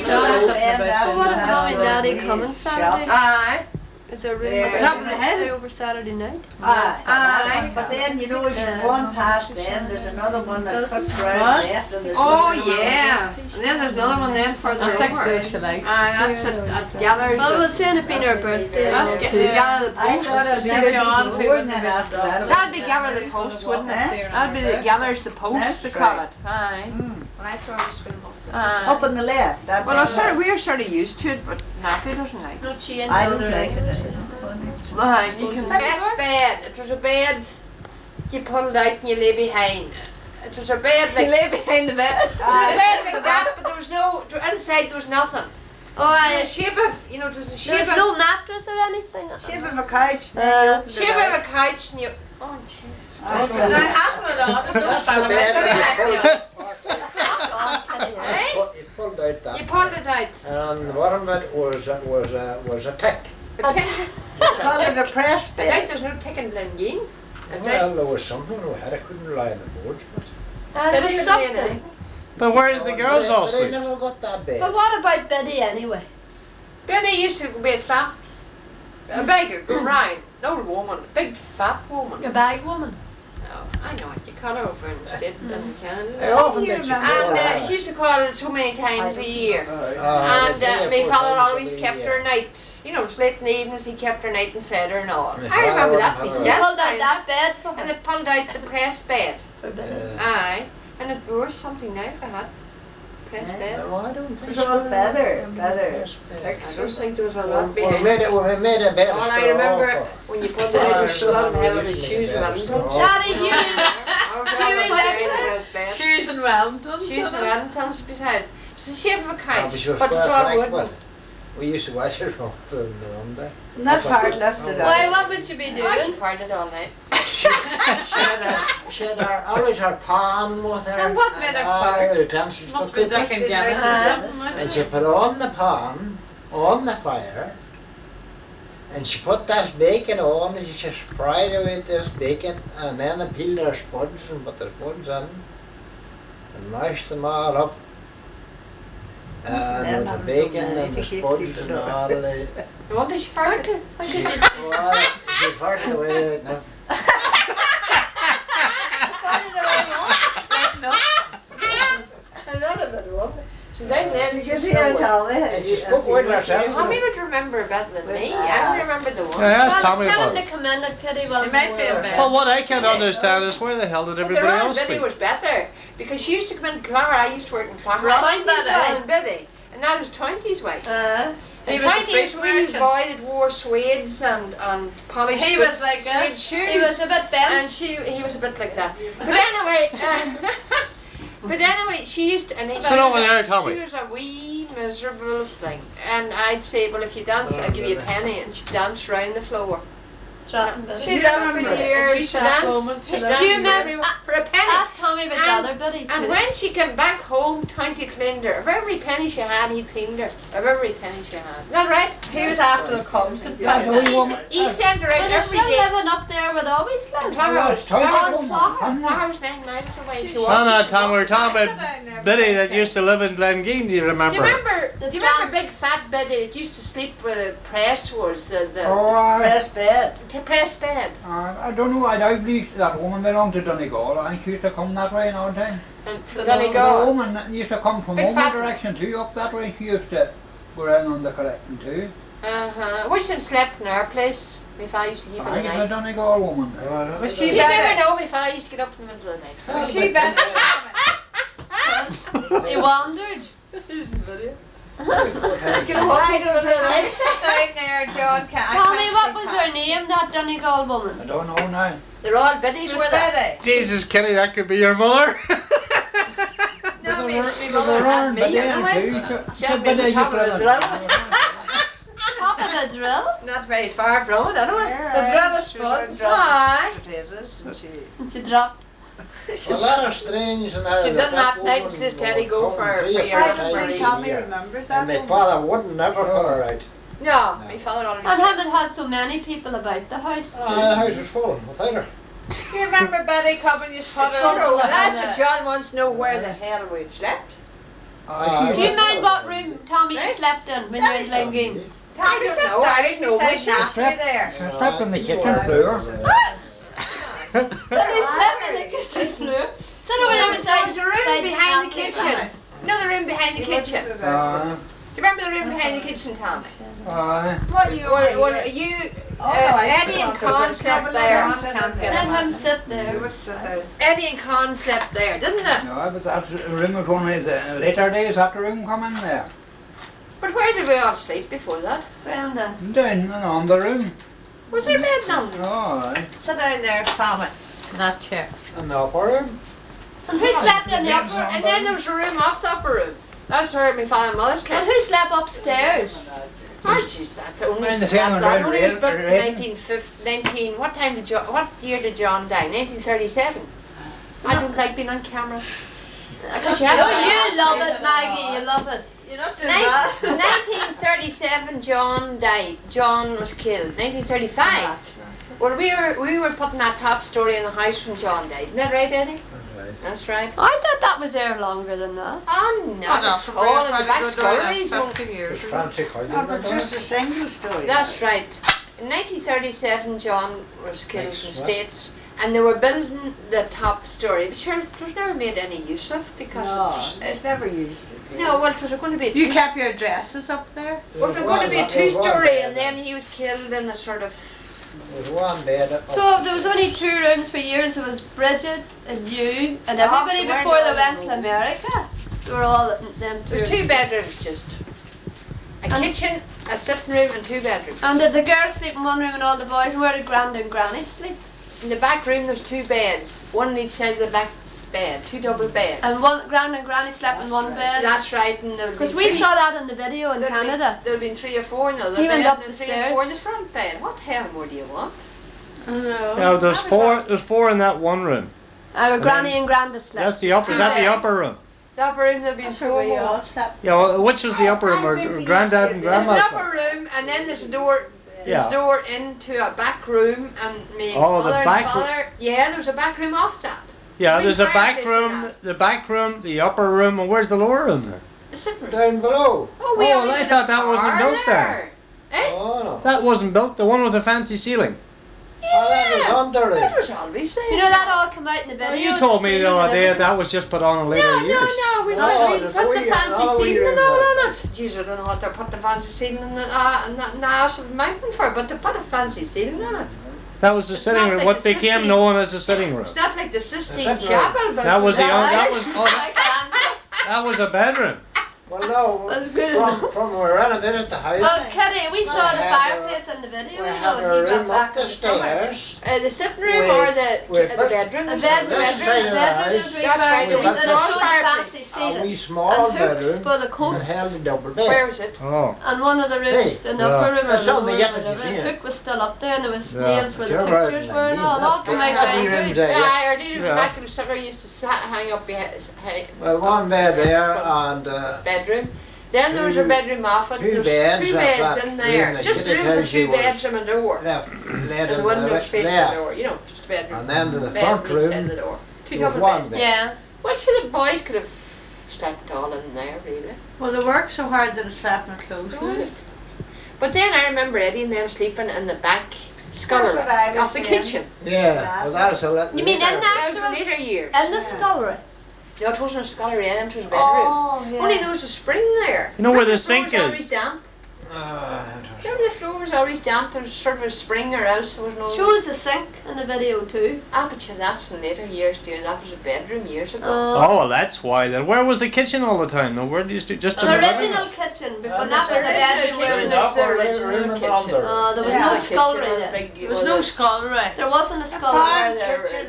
what about Mommy and Daddy coming Saturday? Aye. Is there room Yeah. for Top of the head. stay over Saturday night? Aye. But then, you know, as you're going past them, there's another one that cuts round What? left and there's Oh another one. yeah. And then there's another one then further over. Aye, that's at Galler's. Well, we'll say it being our birthday. That's getting Galler the I Post. thought it'd be John, more than that after that. that'd be Galler the Post, wouldn't it? Eh? That'd be the Galler's the Post, That's they call right. it. Aye. When I saw her spin them Up on the left. That Well, way. we're sort of used to it, but Nappy doesn't like it. Not she and I don't Donna, like right? it. Aye, you can best bed. It was a bed you pulled out and you lay behind. It was a bed like lay behind the bed. it was a bed like that, but there was no inside. There was nothing. Oh, And the I. shape of there's a shape There's of no mattress or anything. Shape of a couch, then you open it shape out. of a couch and you. Oh jeez. I don't know. You pulled out that. You pulled it out. And the bottom of it was a tick. I think Call it a press bed. there's no tick in Blingeen. Well, there was something we had. I couldn't lie on the boards, but. There was something. But where did the girls all But I sleep? never got that bed. But what about Betty anyway? Benny used to be a fat, a big round, no woman, a big fat woman. A bag woman. No, I know what you call her over in the state in Canada. I often did you And she used to call it so many times a year. And my father always kept her night. You know, late in the evenings he kept her night and fed her and all. My I remember father that had You her- myself. pulled out that bed for And her. they pulled out the press bed. For Betty. Aye. And it was something now if I had press bed. No, I don't It think was so. all feather. I don't think there was a lot We behind. made a bed of All I straw remember for- when you put it in, there was a lot of hell of his shoes and Wellingtons. Daddy, do you remember? Shoes and Wellingtons. Shoes and Wellingtons beside. It's the shape of a Ah, couch, but she was but it's quite all frank, wooden. but we used to wash her off in the room there. And that part lifted Why, out. what would you be Oh, she doing? farted all night. She had always her palm with her. And what made her all fart? her utensils for Must be cooking. Duncan Guinness or Uh-huh. something, wasn't And it? she put on the pan, on the fire, and she put this bacon on, and she just fried away this bacon, and then they peeled her spuds and put the spuds in, and mashed them all up. And with the bacon and the spuds and all the... What did she fart? I could just Well, she farted away right now. She died then. You could hear Tommy. And she spoke with herself. Tommy would remember better than me. I would remember the one. Yeah, ask Tell Tommy him about to it. come in that Kitty will. It might be a bed. Well, what I can't understand is where the hell did But everybody the else Betty sleep? was better because she used to come in Clara. I used to work in Clara. Right, Twenties Betty. and Betty, and that was 20's way. He And was the 20's big wee merchant. boy that wore suedes and polished He was like suede us. shoes. He was a bit bent. And he was a bit like that. But anyway, she used to, and he, Sit over there, Tommy. she was a wee miserable thing. And I'd say, well, if you dance, I'll give you a penny. And she'd dance round the floor. Threatened Betty. She done it for years. She danced. She danced Do you remember? for a penny. Ask Tommy about the And- other Betty And too. when she came back home, 20 cleaned her. Of every penny she had, he cleaned her. Of every penny she had. Is that right? He was after the cubs and He sent her out But they're every still day. living up there with always And lived. Flowers, Oh, Flowers, Flowers. Flowers 9 miles away. She No, walked. no, Tom, we were talking about Betty that used to live in Glengeen, do you Do remember? you remember? The Do you remember tramp. big fat Betty that used to sleep where the press was? The Press bed. press bed. I don't know, I believe that woman belonged to Donegal. I think she used to come that way now and then. And The then he go. woman that used to come from Big one fat- direction too, up that way. She used to go around on the collection too. I wish them slept in our place. My father used to keep in I the think a night. Donegal woman. Was You she never bad? know. My father used to get up in the middle of the night. Was she bad? He wandered. Down there, John. Tommy, what was her name, that Donegal I woman? don't know now. They're all Betty's, She were was they? Betty. Jesus, Kenny, that could be your mother. No, me They mother were had around me by then anyway. too. She had me at the top of the drill. Top of the drill? Not very far from it, anyway. The drill is fun. Aye. Potatoes and she... And she dropped. Well, that are strange and how She that done that night, woman says would Teddy, go come for 3 or your 4 I don't times think a Tommy year. remembers that And my woman. father wouldn't never put her out. No, my father already And him, it has so many people about the house The too. house was full without her. Do you remember Betty coming? You put her Sure, on that's the what John wants to know where the hell we slept. Do you mind what room slept in when you were in Glengeen? I don't know. I don't know. Beside Which Natalie there. I slept on the kitchen floor. But they slept in the kitchen floor. So there was there was a room beside behind the Natalie. kitchen. No, the room behind the kitchen. Do you remember the room behind the kitchen, Tommy? What you Well, you, Eddie and Con slept there. Let him sit there. Eddie and Con slept there, didn't they? No, but that room was one of the later days after room come in there. But where did we all sleep before that? Brenda. Down on the room. Was there a bed down there? Oh, aye. Sit down there, Tommy. In that chair. In the upper room? And who slept in the upper? And then there was a room off the upper room. That's where my father and mother And slept. who slept upstairs? Oh, jeez, that only And the slept family that. red- Only was built in red- 19, what time did John, what year did John die? 1937. I don't like being on camera. Because you have Oh, you love it, Maggie. You love it. You're not doing that. 1937 John died. John was killed. 1935. Well, we were putting that top story in the house when John died. Isn't that right, Eddie? That's right. I thought that was there longer than that. Oh no, it's all in the back stories. It's fancy No, but cousin. just a single story. That's right. In 1937 John was killed Nice, in the what? States and they were building the top story. But sure, it was never made any use of because No, it it's never used it. was, no, well, it was going to be a You kept your dresses up there? well, it was going to be a two-story and then he was killed in a sort of There's one bed up. So there was only 2 rooms for years. There was Bridget and you and everybody we're before they not went to alone. America. They were all in them 2 there was rooms. 2 bedrooms just. A And- kitchen, a sitting room and 2 bedrooms. And did the girls sleep in one room and all the boys? And where did Grand and Granny sleep? In the back room there's 2 beds, one on each side of the back bed, 2 double beds. And Grand and Granny slept in one bed. That's right, and there would be Because we 3. saw that in the video in There'd Canada. There'd been 3 or 4 in the other He bed, went up and the 3 stairs. or 4 in the front bed. What the hell more do you want? Yeah, there's four in that one room. Our And Granny then- and Granda slept. That's the upper. Is that the upper room? The upper room there'd be That's 4 where we all more. slept. Yeah. Well, which was the upper room? Or Granddad and There's Grandma's an upper room, and then there's a door. There's Yeah. a door into a back room, and me Oh, the mother and back room. father. Yeah, there's a back room off that. Yeah, Big there's a back fireplace in room, that. the back room, the upper room, and where's the lower room then? The sitting room. Down below. Oh, we Oh, always I had a thought that wasn't built there. parlour. Eh? Oh no. That wasn't built. The one with the fancy ceiling. Oh, that was under It there. was always there. You know that all came out in the Well, video. you told me the ceiling other and day everything. that was just put on in later No, years. no, we No, got we there's put no the wee- fancy no wee ceiling and room all there. on it. Jeez, I don't know what they're putting the fancy ceiling in the Nash of the mountain for, but they put a fancy ceiling on it. That was the It's sitting not room. like What the became Sistine- known as the sitting room. It's not like the Sistine That's right. Chapel, but That was the that that was that was a bedroom. Well, no. That's good. From we renovated the house. Well, Kitty, we saw the have fireplace in the video. We You have know, a he went room back up the in summer. stairs. The sitting room We- or the we the put- bedroom? A There's bedroom, no This the side of the bedroom house. is where That's right, you it was and it small showed the fireplace. fancy A ceiling. wee small And hooks bedroom. for the And coats. held a double Where bed. is it? Oh. And one of the rooms Hey, in the yeah. upper room or That's the something lower you room, have to whatever. see The it. hook was still up there and there was Yeah. nails where the You're right, pictures were and Maggie. all. It all came out That very room good. there. Yeah, I heard it Yeah. back in the summer. Used to hang up behind Well, one bed there and bedroom. Then there was a Two- bedroom off it. two There's beds 2 at beds that in room there. that Just a Kitty room for tells you 2 was beds and a door. left led And in windows facing the there. door. You know, just a bedroom. And then to the Bed front on each side of the room door. 2 was double one beds. bed. Yeah. Well, sure, the boys could have slept all in there, really. Well, they work so hard that it's slept in clothes. Really. But then I remember Eddie and them sleeping in the back scullery what I was of the saying. kitchen. Yeah, well that was a little You mean in later. that? That was in later years. In the scullery. No, it wasn't a scullery, it was a bedroom. Oh, Only yeah. there was a spring there. You know where Remember the sink floor was always is? damp? Uh, Remember the floor was always damp? There was sort of a spring or else there was no... Shows the sink in the video too. Ah, but yeah, that's in later years, dear. That was a bedroom years ago. Oh, well, that's why then. Where was the kitchen all the time? No, where did you just in The the living original room? kitchen, but Yeah, when that was a the bedroom original where kitchen it was, is the Room original and kitchen. under. there was Yeah. no The scullery kitchen then. was big, There was no scullery. There wasn't a barn scullery there. kitchen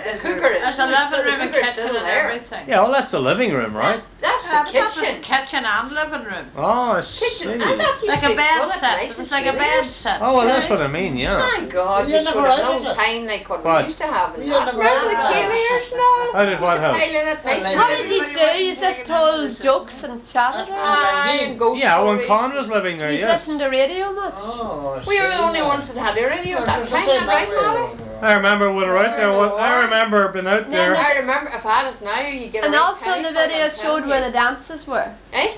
The is cooker is. There's a living room and cooker's kitchen still and there. everything. Yeah, well, that's the living room, right? That's Yeah, the but that was kitchen. kitchen and living room. Oh, I see. Kitchen. I thought you Like used a to be bed full of set. nice It was like a bed interiors. set. Oh, well, that's what I mean, yeah. My God, You you never should have had no it? time like what What? we used to have. You Not never now, had the it? cleaners and all. How did what house? Piling at night. Well, What did you do? You just told jokes and chatted? Aye, and ghost Yeah, when stories. Con was living there, You yes. listened to radio much? Oh, We were the see only that. ones that had a radio at that Well, time, just say not right, that way Molly? over. I remember when we were out there. I remember being out Yeah, there. I remember if I had it now, you get a And right also penny the for it, video I'm showed telling where you. the dances were. Eh?